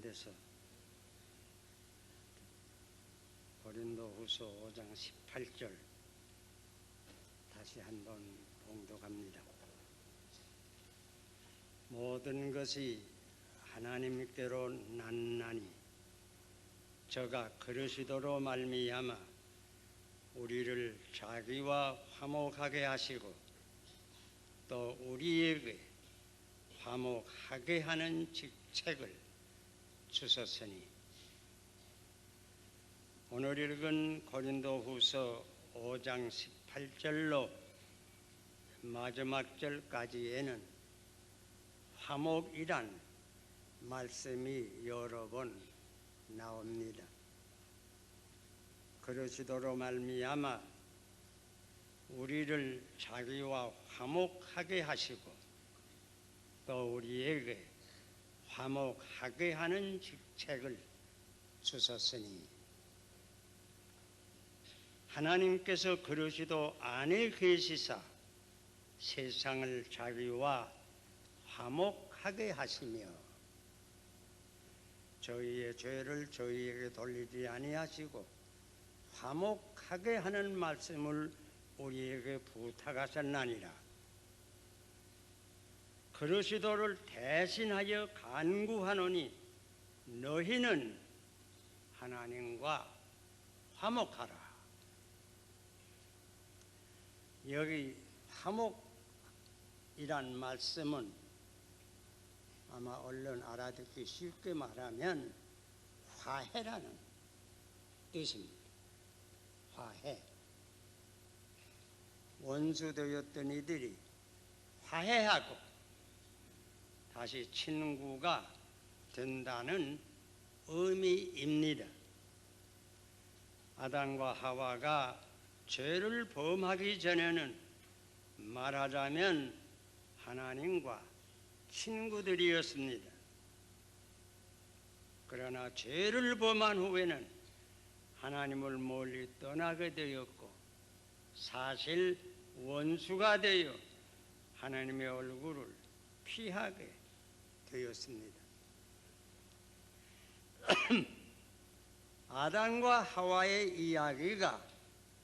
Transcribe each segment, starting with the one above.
가운데서 고린도후서 5장 18절 다시 한번 봉독합니다. 모든 것이 하나님께로 났나니 저가 그러시도로 말미암아 우리를 자기와 화목하게 하시고 또 우리에게 화목하게 하는 직책을 주셨으니. 오늘 읽은 고린도후서 5장 18절로 마지막 절까지에는 화목이란 말씀이 여러 번 나옵니다. 그러시도록 말미암아 우리를 자기와 화목하게 하시고 또 우리에게 화목하게 하는 직책을 주셨으니, 하나님께서 그러시도 안에 계시사 세상을 자기와 화목하게 하시며 저희의 죄를 저희에게 돌리지 아니하시고 화목하게 하는 말씀을 우리에게 부탁하셨나니라. 그러시도를 대신하여 간구하노니 너희는 하나님과 화목하라. 여기 화목이란 말씀은 아마 얼른 알아듣기 쉽게 말하면 화해라는 뜻입니다. 화해. 원수되었던 이들이 화해하고 다시 친구가 된다는 의미입니다. 아담과 하와가 죄를 범하기 전에는 말하자면 하나님과 친구들이었습니다. 그러나 죄를 범한 후에는 하나님을 멀리 떠나게 되었고 사실 원수가 되어 하나님의 얼굴을 피하게 되었습니다. 아담과 하와의 이야기가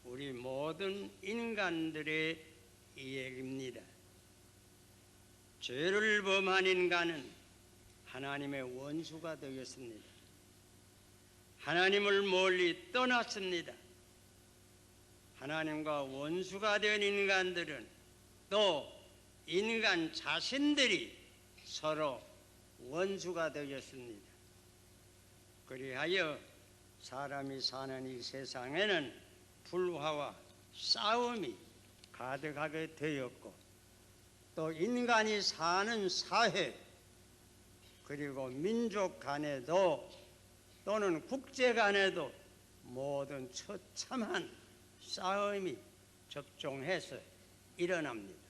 우리 모든 인간들의 이야기입니다. 죄를 범한 인간은 하나님의 원수가 되었습니다. 하나님을 멀리 떠났습니다. 하나님과 원수가 된 인간들은 또 인간 자신들이 서로 원수가 되었습니다. 그리하여 사람이 사는 이 세상에는 불화와 싸움이 가득하게 되었고 또 인간이 사는 사회 그리고 민족 간에도 또는 국제 간에도 모든 처참한 싸움이 접종해서 일어납니다.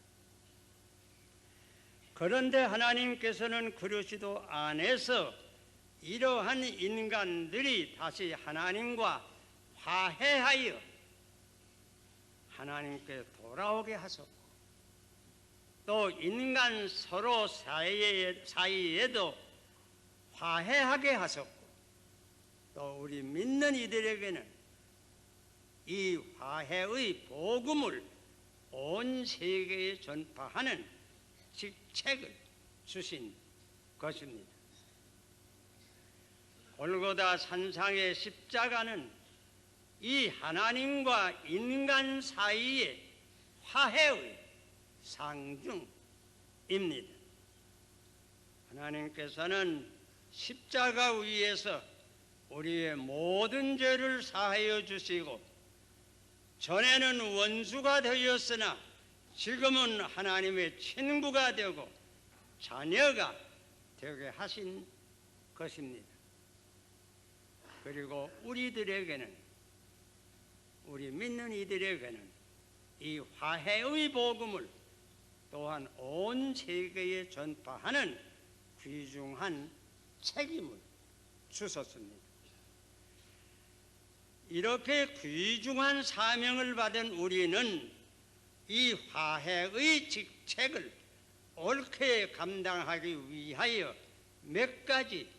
그런데 하나님께서는 그러시도 안에서 이러한 인간들이 다시 하나님과 화해하여 하나님께 돌아오게 하셨고 또 인간 서로 사이에도 화해하게 하셨고 또 우리 믿는 이들에게는 이 화해의 복음을 온 세계에 전파하는 직책을 주신 것입니다. 골고다 산상의 십자가는 이 하나님과 인간 사이의 화해의 상징입니다. 하나님께서는 십자가 위에서 우리의 모든 죄를 사하여 주시고 전에는 원수가 되었으나 지금은 하나님의 친구가 되고 자녀가 되게 하신 것입니다. 그리고 우리들에게는, 우리 믿는 이들에게는 이 화해의 복음을 또한 온 세계에 전파하는 귀중한 책임을 주셨습니다. 이렇게 귀중한 사명을 받은 우리는 이 화해의 직책을 옳게 감당하기 위하여 몇 가지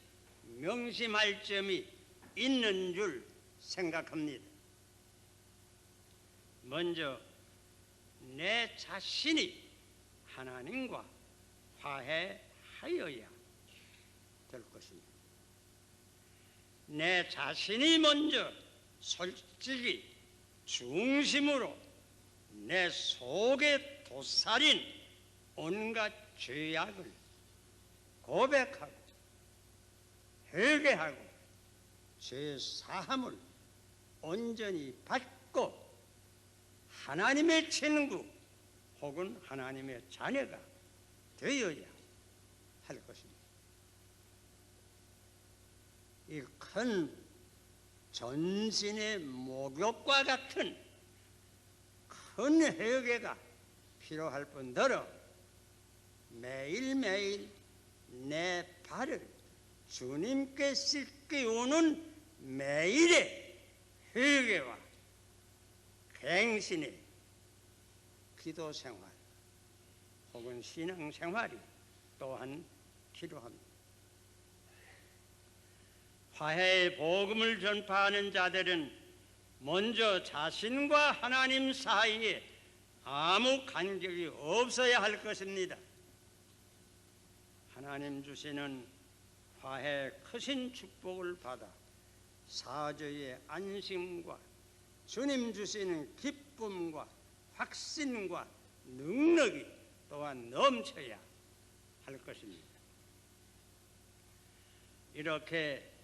명심할 점이 있는 줄 생각합니다. 먼저 내 자신이 하나님과 화해하여야 될 것입니다. 내 자신이 먼저 솔직히 중심으로 내 속에 도살인 온갖 죄악을 고백하고 회개하고 죄 사함을 온전히 받고 하나님의 친구 혹은 하나님의 자녀가 되어야 할 것입니다. 이 큰 전신의 목욕과 같은 큰 회개가 필요할 뿐더러 매일매일 내 발을 주님께 씻기우는 매일의 회개와 갱신의 기도 생활 혹은 신앙 생활이 또한 필요합니다. 화해의 복음을 전파하는 자들은 먼저 자신과 하나님 사이에 아무 간격이 없어야 할 것입니다. 하나님 주시는 화해의 크신 축복을 받아 사저의 안심과 주님 주시는 기쁨과 확신과 능력이 또한 넘쳐야 할 것입니다. 이렇게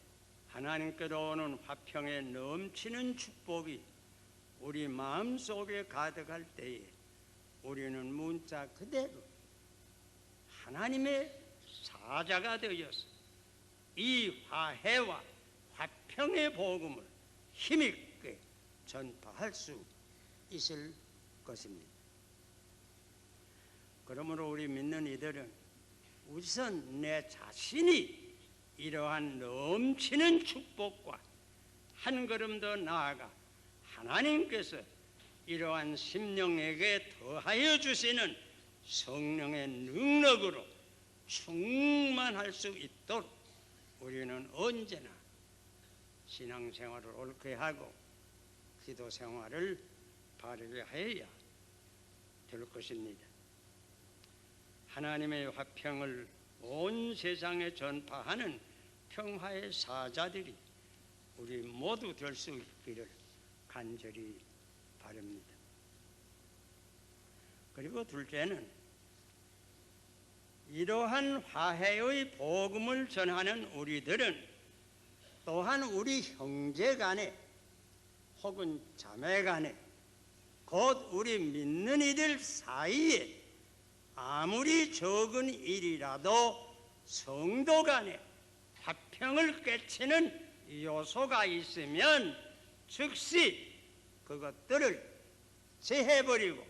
하나님께로 오는 화평에 넘치는 축복이 우리 마음속에 가득할 때에 우리는 문자 그대로 하나님의 사자가 되어서 이 화해와 화평의 복음을 힘있게 전파할 수 있을 것입니다. 그러므로 우리 믿는 이들은 우선 내 자신이 이러한 넘치는 축복과 한 걸음 더 나아가 하나님께서 이러한 심령에게 더하여 주시는 성령의 능력으로 충만할 수 있도록 우리는 언제나 신앙생활을 옳게 하고 기도 생활을 바르게 하여야 될 것입니다. 하나님의 화평을 온 세상에 전파하는 평화의 사자들이 우리 모두 될 수 있기를 간절히 바랍니다. 그리고 둘째는 이러한 화해의 복음을 전하는 우리들은 또한 우리 형제 간에 혹은 자매 간에 곧 우리 믿는 이들 사이에 아무리 적은 일이라도 성도 간에 화평을 깨치는 요소가 있으면 즉시 그것들을 제해버리고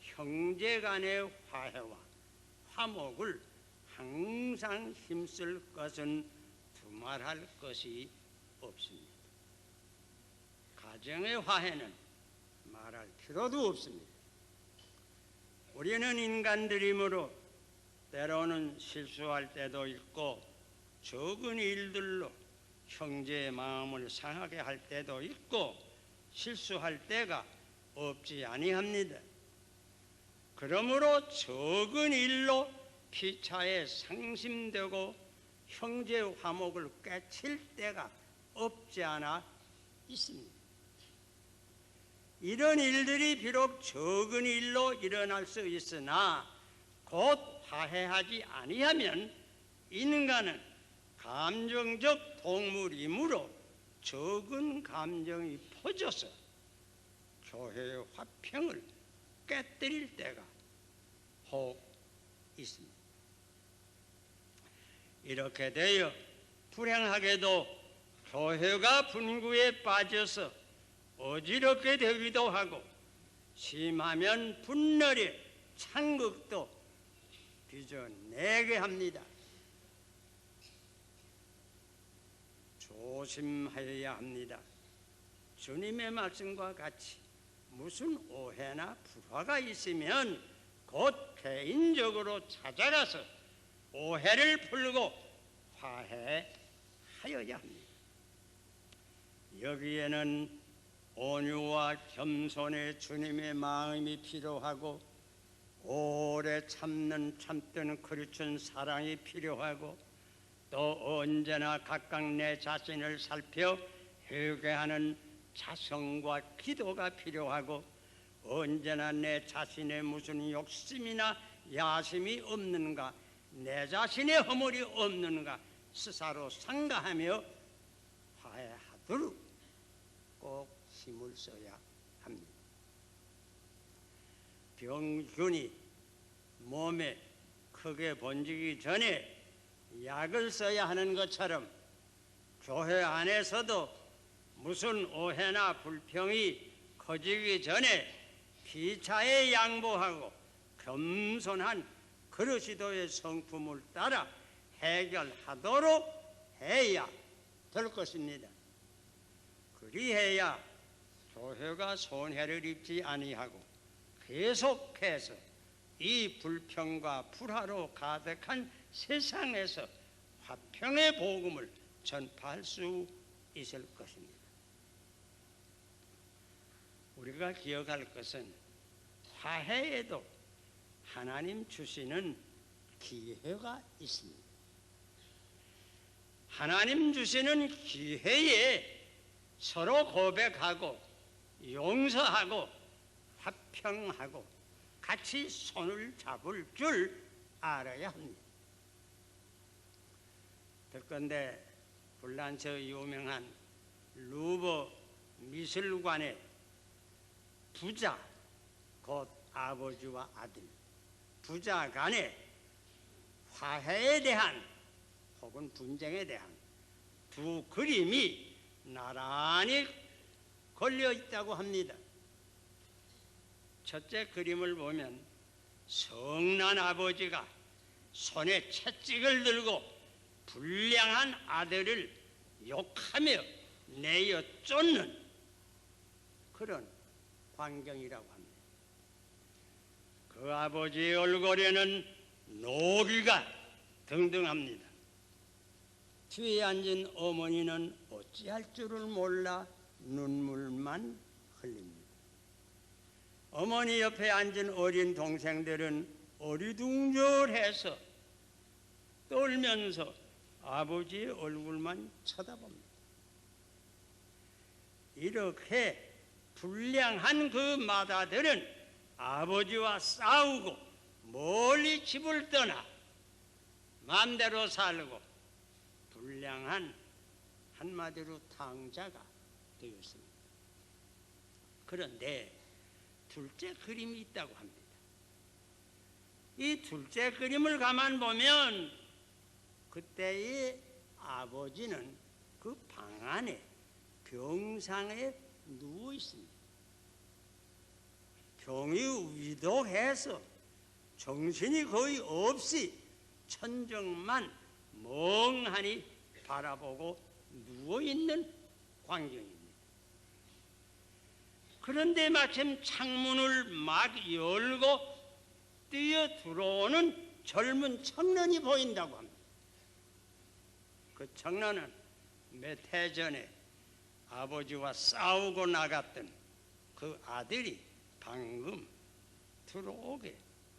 형제 간의 화해와 화목을 항상 힘쓸 것은 두말할 것이 없습니다. 가정의 화해는 말할 필요도 없습니다. 우리는 인간들이므로 때로는 실수할 때도 있고 적은 일들로 형제의 마음을 상하게 할 때도 있고 실수할 때가 없지 아니합니다. 그러므로 적은 일로 피차에 상심되고 형제 화목을 깨칠 때가 없지 않아 있습니다. 이런 일들이 비록 적은 일로 일어날 수 있으나 곧 화해하지 아니하면 인간은 감정적 동물이므로 적은 감정이 퍼져서 교회의 화평을 깨뜨릴 때가 혹 있습니다. 이렇게 되어 불행하게도 교회가 분구에 빠져서 어지럽게 되기도 하고 심하면 분열의 찬극도 빚어내게 합니다. 조심하여야 합니다. 주님의 말씀과 같이 무슨 오해나 불화가 있으면 곧 개인적으로 찾아가서 오해를 풀고 화해하여야 합니다. 여기에는 온유와 겸손의 주님의 마음이 필요하고 오래 참던 그리스도인 사랑이 필요하고 또 언제나 각각 내 자신을 살펴 회개하는 자성과 기도가 필요하고 언제나 내 자신의 무슨 욕심이나 야심이 없는가, 내 자신의 허물이 없는가 스스로 상가하며 화해하도록 꼭 힘을 써야 합니다. 병균이 몸에 크게 번지기 전에 약을 써야 하는 것처럼 교회 안에서도 무슨 오해나 불평이 커지기 전에 피차에 양보하고 겸손한 그리스도의 성품을 따라 해결하도록 해야 될 것입니다. 그리해야 교회가 손해를 입지 아니하고 계속해서 이 불평과 불화로 가득한 세상에서 화평의 복음을 전파할 수 있을 것입니다. 우리가 기억할 것은 화해에도 하나님 주시는 기회가 있습니다. 하나님 주시는 기회에 서로 고백하고 용서하고 화평하고 같이 손을 잡을 줄 알아야 합니다. 듣건대 불란서 유명한 루버 미술관의 부자, 곧 아버지와 아들, 부자 간의 화해에 대한 혹은 분쟁에 대한 두 그림이 나란히 걸려 있다고 합니다. 첫째 그림을 보면 성난 아버지가 손에 채찍을 들고 불량한 아들을 욕하며 내어 쫓는 그런 광경이라고 합니다. 그 아버지의 얼굴에는 노기가 등등합니다. 뒤에 앉은 어머니는 어찌할 줄을 몰라 눈물만 흘립니다. 어머니 옆에 앉은 어린 동생들은 어리둥절해서 떨면서 아버지의 얼굴만 쳐다봅니다. 이렇게 불량한 그 맏아들은 아버지와 싸우고 멀리 집을 떠나 마음대로 살고 불량한 한마디로 탕자가 되었습니다. 그런데 둘째 그림이 있다고 합니다. 이 둘째 그림을 가만 보면 그때의 아버지는 그 방 안에 병상에 누워 있습니다. 병이 위독해서 정신이 거의 없이 천정만 멍하니 바라보고 누워있는 광경입니다. 그런데 마침 창문을 막 열고 뛰어 들어오는 젊은 청년이 보인다고 합니다. 그 청년은 몇 해 전에 아버지와 싸우고 나갔던 그 아들이 방금 들어오게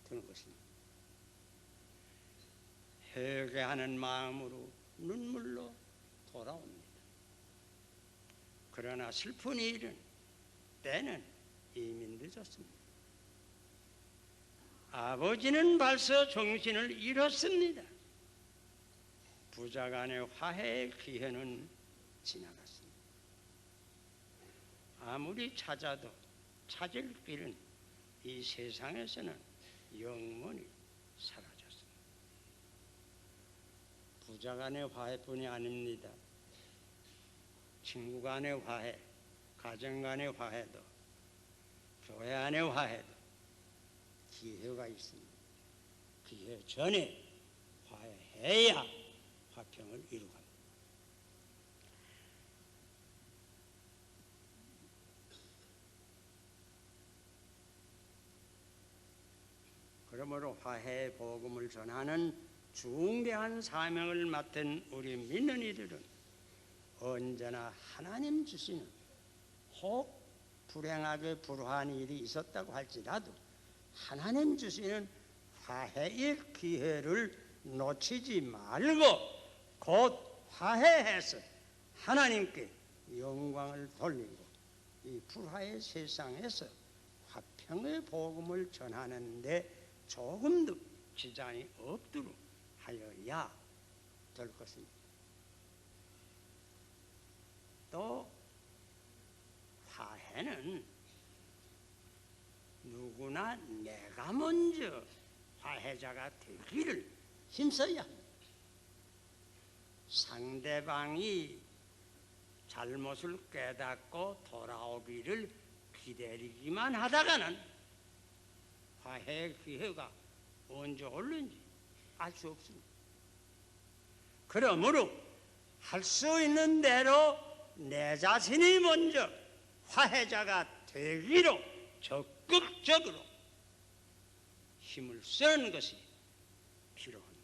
된 것입니다. 회개하는 마음으로 눈물로 돌아옵니다. 그러나 슬픈 일은 때는 이미 늦었습니다. 아버지는 벌써 정신을 잃었습니다. 부자 간의 화해의 기회는 지나갔습니다. 아무리 찾아도 찾을 길은 이 세상에서는 영원히 사라졌습니다. 부자 간의 화해뿐이 아닙니다. 친구 간의 화해, 가정 간의 화해도, 교회 안의 화해도 기회가 있습니다. 기회 전에 화해해야 화평을 이루고 합니다. 그러므로 화해의 복음을 전하는 중대한 사명을 맡은 우리 믿는 이들은 언제나 하나님 주시는 혹 불행하게 불화한 일이 있었다고 할지라도 하나님 주시는 화해의 기회를 놓치지 말고 곧 화해해서 하나님께 영광을 돌리고 이 불화의 세상에서 화평의 복음을 전하는 데 조금도 지장이 없도록 하여야 될 것입니다. 또 화해는 누구나 내가 먼저 화해자가 되기를 힘써야 합니다. 상대방이 잘못을 깨닫고 돌아오기를 기다리기만 하다가는 화해의 기회가 언제 올는지 알 수 없습니다. 그러므로 할 수 있는 대로 내 자신이 먼저 화해자가 되기로 적극적으로 힘을 쓰는 것이 필요합니다.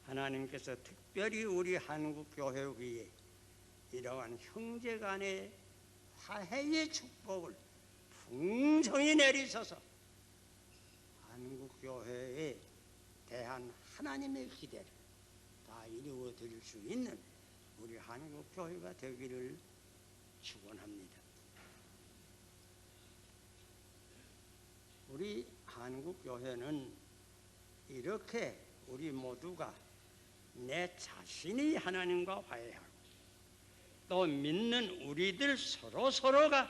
하나님께서 특별히 우리 한국교회 위에 이러한 형제간의 화해의 축복을 풍성히 내리셔서 한국교회에 대한 하나님의 기대를 다 이루어 드릴 수 있는 우리 한국교회가 되기를 축원합니다. 우리 한국교회는 이렇게 우리 모두가 내 자신이 하나님과 화해하고 또 믿는 우리들 서로가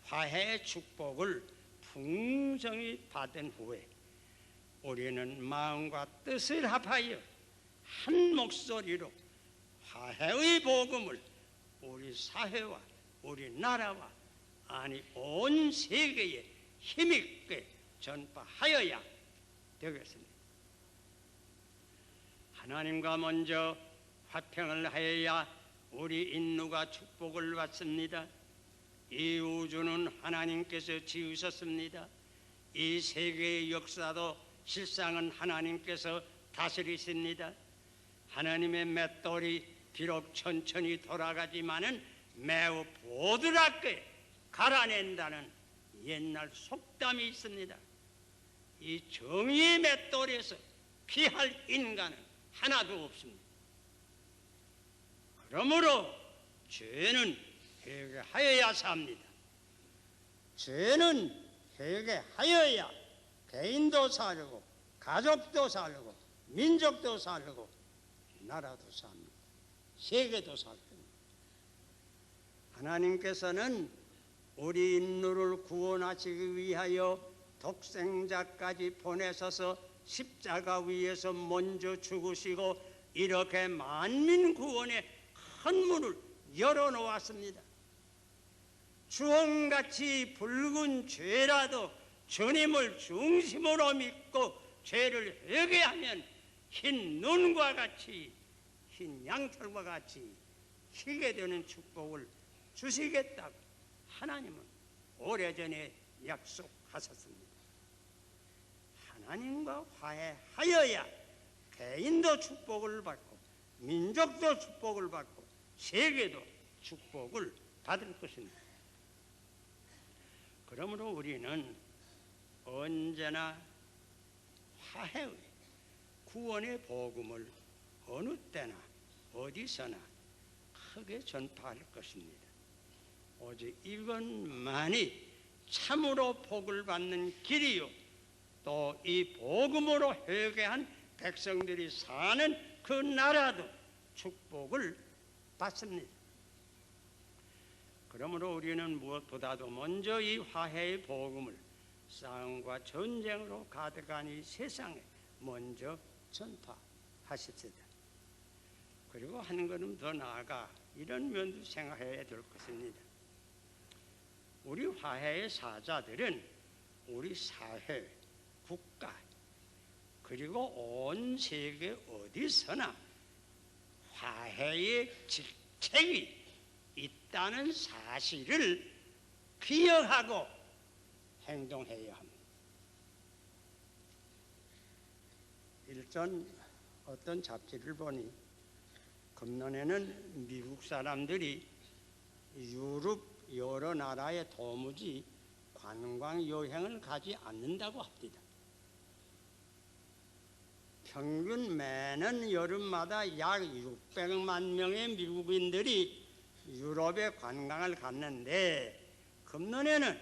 화해의 축복을 풍성히 받은 후에 우리는 마음과 뜻을 합하여 한 목소리로 화해의 복음을 우리 사회와 우리 나라와 아니 온 세계에 힘있게 전파하여야 되겠습니다. 하나님과 먼저 화평을 하여야 우리 인류가 축복을 받습니다. 이 우주는 하나님께서 지으셨습니다. 이 세계의 역사도 실상은 하나님께서 다스리십니다. 하나님의 맷돌이 비록 천천히 돌아가지만은 매우 보드랍게 갈아낸다는 옛날 속담이 있습니다. 이 정의의 맷돌에서 피할 인간은 하나도 없습니다. 그러므로 죄는 회개하여야 삽니다. 죄는 회개하여야 개인도 살고 가족도 살고 민족도 살고 나라도 삽니다. 세계도 살 겁니다. 하나님께서는 우리 인류를 구원하시기 위하여 독생자까지 보내셔서 십자가 위에서 먼저 죽으시고 이렇게 만민 구원의 큰 문을 열어놓았습니다. 주홍같이 붉은 죄라도 주님을 중심으로 믿고 죄를 회개하면 흰 눈과 같이 흰 양털과 같이 희게 되는 축복을 주시겠다고 하나님은 오래전에 약속하셨습니다. 하나님과 화해하여야 개인도 축복을 받고 민족도 축복을 받고 세계도 축복을 받을 것입니다. 그러므로 우리는 언제나 화해의 구원의 복음을 어느 때나 어디서나 크게 전파할 것입니다. 오직 이것만이 참으로 복을 받는 길이요 또 이 복음으로 회개한 백성들이 사는 그 나라도 축복을 받습니다. 그러므로 우리는 무엇보다도 먼저 이 화해의 복음을 싸움과 전쟁으로 가득한 이 세상에 먼저 전파하십시다. 그리고 한 걸음 더 나아가 이런 면도 생각해야 될 것입니다. 우리 화해의 사자들은 우리 사회, 국가 그리고 온 세계 어디서나 화해의 직책이 있다는 사실을 기억하고 행동해야 합니다. 일전 어떤 잡지를 보니 금년에는 미국 사람들이 유럽 여러 나라에 도무지 관광 여행을 가지 않는다고 합니다. 평균 매년 여름마다 약 600만 명의 미국인들이 유럽에 관광을 갔는데 금년에는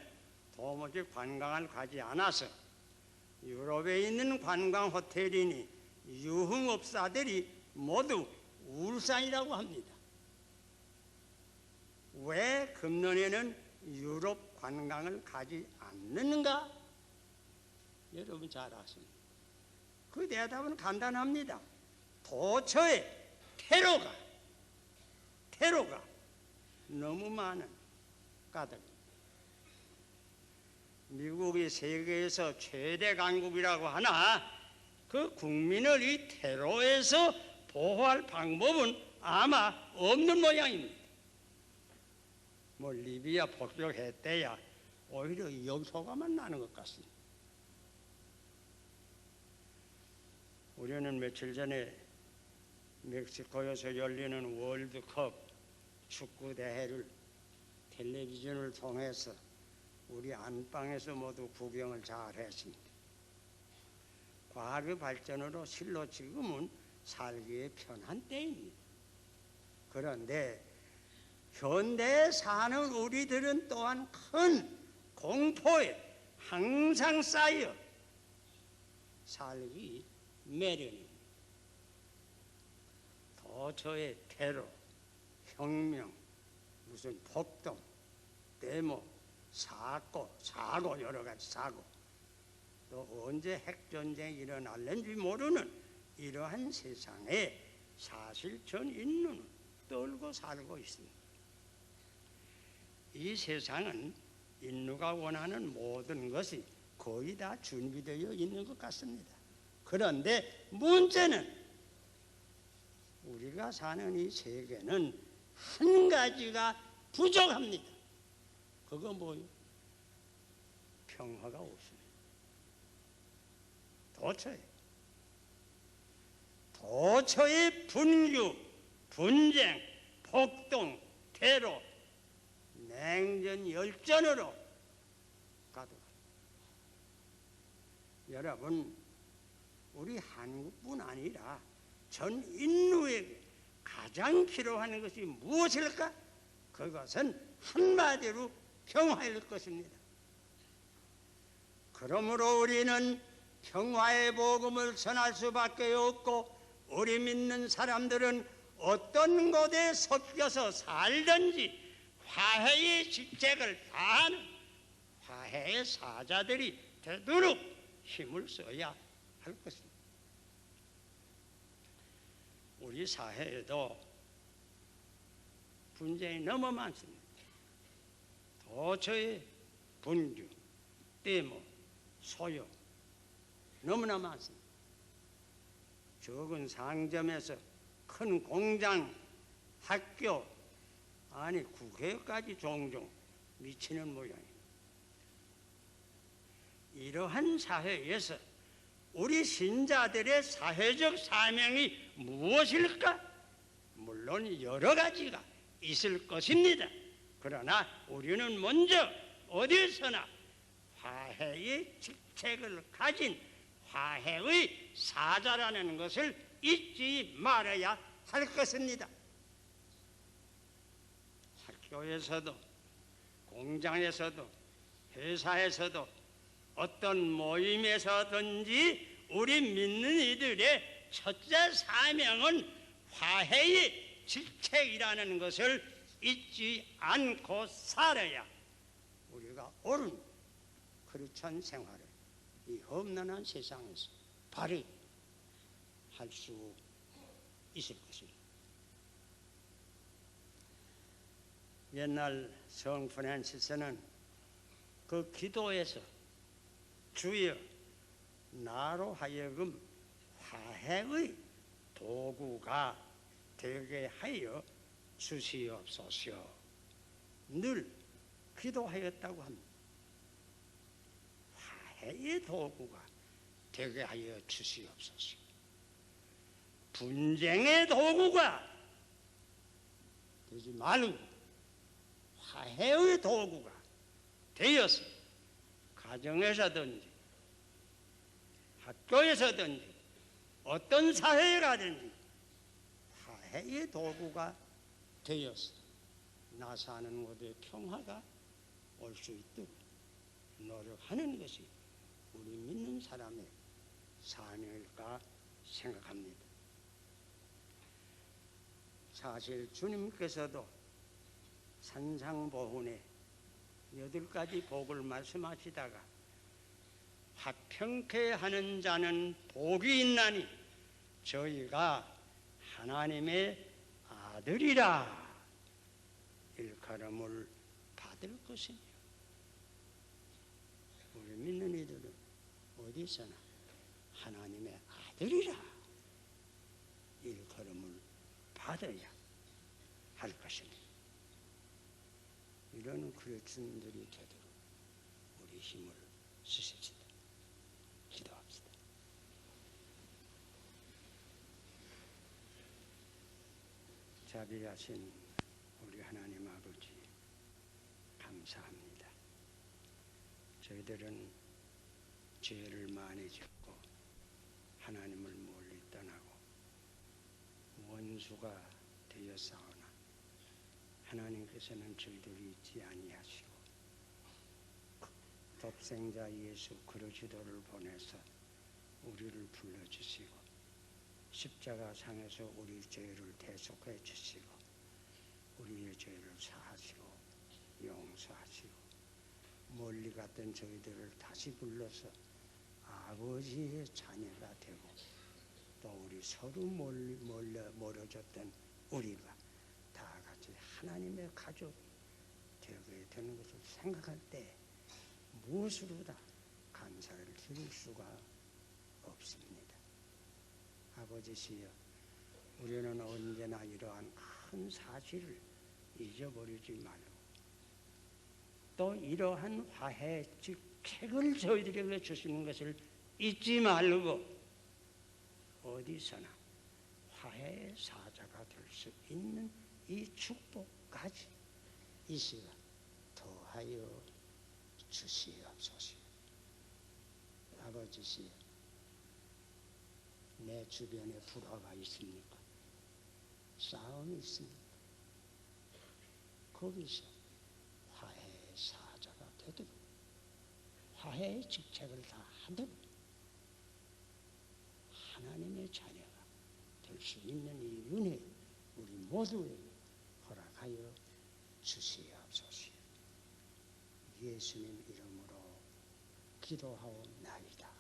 도무지 관광을 가지 않아서 유럽에 있는 관광 호텔이니 유흥업사들이 모두 울산이라고 합니다. 왜 금년에는 유럽 관광을 가지 않는가? 여러분 잘 아십니다. 그 대답은 간단합니다. 도처에 테러가 너무 많은 까닭입니다. 미국이 세계에서 최대 강국이라고 하나 그 국민을 이 테러에서 보호할 방법은 아마 없는 모양입니다. 뭐 리비아 폭격했대야 오히려 역효과만 나는 것 같습니다. 우리는 며칠 전에 멕시코에서 열리는 월드컵 축구 대회를 텔레비전을 통해서 우리 안방에서 모두 구경을 잘 했습니다. 과학의 발전으로 실로 지금은 살기에 편한 때입니다. 그런데 현대에 사는 우리들은 또한 큰 공포에 항상 쌓여 살기 매련입니다. 도처의 테러, 혁명, 무슨 폭동, 데모, 사고 여러 가지 사고, 또 언제 핵전쟁이 일어날는지 모르는 이러한 세상에 사실 전 인류는 떨고 살고 있습니다. 이 세상은 인류가 원하는 모든 것이 거의 다 준비되어 있는 것 같습니다. 그런데 문제는 우리가 사는 이 세계는 한 가지가 부족합니다. 그건 뭐예요? 평화가 없습니다. 도처에 분규, 분쟁, 폭동, 테러, 냉전, 열전으로 가득합니다. 여러분, 우리 한국뿐 아니라 전 인류에게 가장 필요한 것이 무엇일까? 그것은 한마디로 평화일 것입니다. 그러므로 우리는 평화의 복음을 전할 수밖에 없고, 우리 믿는 사람들은 어떤 곳에 섞여서 살든지 화해의 직책을 다하는 화해의 사자들이 되도록 힘을 써야 할 것입니다. 우리 사회에도 분쟁이 너무 많습니다. 도처의 분규, 데모, 소요 너무나 많습니다. 적은 상점에서 큰 공장, 학교, 아니 국회까지 종종 미치는 모양입니다. 이러한 사회에서 우리 신자들의 사회적 사명이 무엇일까? 물론 여러 가지가 있을 것입니다. 그러나 우리는 먼저 어디서나 화해의 직책을 가진 화해의 사자라는 것을 잊지 말아야 할 것입니다. 학교에서도 공장에서도 회사에서도 어떤 모임에서든지 우리 믿는 이들의 첫째 사명은 화해의 직책이라는 것을 잊지 않고 살아야 우리가 옳은 크리스천 생활을 이 험난한 세상에서 발휘할 수 있을 것입니다. 옛날 성 프란시스는 그 기도에서 주여 나로 하여금 화해의 도구가 되게 하여 주시옵소서 늘 기도하였다고 합니다. 화해의 도구가 되게 하여 주시옵소서. 분쟁의 도구가 되지 말고 화해의 도구가 되어서 가정에서든지 학교에서든지 어떤 사회에 가든지 화해의 도구가 되어서 나 사는 곳에 평화가 올 수 있도록 노력하는 것이 우리 믿는 사람의 사명일까 생각합니다. 사실 주님께서도 산상보훈에 8가지 복을 말씀하시다가 화평케 하는 자는 복이 있나니 저희가 하나님의 아들이라 일컬음을 받을 것이며, 우리 믿는 이들은 어디서나 하나님의 아들이라 일컬음을 받아야 할 것입니다. 이런 그리스도인들이 되도록 우리 힘을 쓰십시다. 기도합시다. 자비하신 우리 하나님 아버지, 감사합니다. 저희들은 죄를 많이 짓고 하나님을 멀리 떠나고 원수가 되었사오나 하나님께서는 저희들을 잊지 아니하시고 독생자 예수 그리스도를 보내서 우리를 불러주시고 십자가 상에서 우리 죄를 대속해 주시고 우리의 죄를 사하시고 용서하시고 멀리 갔던 저희들을 다시 불러서 아버지의 자녀가 되고 또 우리 서로 멀어졌던 우리가 다 같이 하나님의 가족이 되게 되는 것을 생각할 때 무엇으로 다 감사를 드릴 수가 없습니다. 아버지시여, 우리는 언제나 이러한 큰 사실을 잊어버리지 말고 또 이러한 화해 직책을 저희들에게 주시는 것을 잊지 말고 어디서나 화해의 사자가 될 수 있는 이 축복까지 이 시간 더하여 주시옵소서. 아버지시여, 내 주변에 불화가 있습니까? 싸움이 있습니까? 거기서 화해의 사자가 되도록 화해의 직책을 다 하도록 하나님의 자녀가 될 수 있는 이 은혜 우리 모두에게 허락하여 주시옵소서. 예수님 이름으로 기도하옵나이다.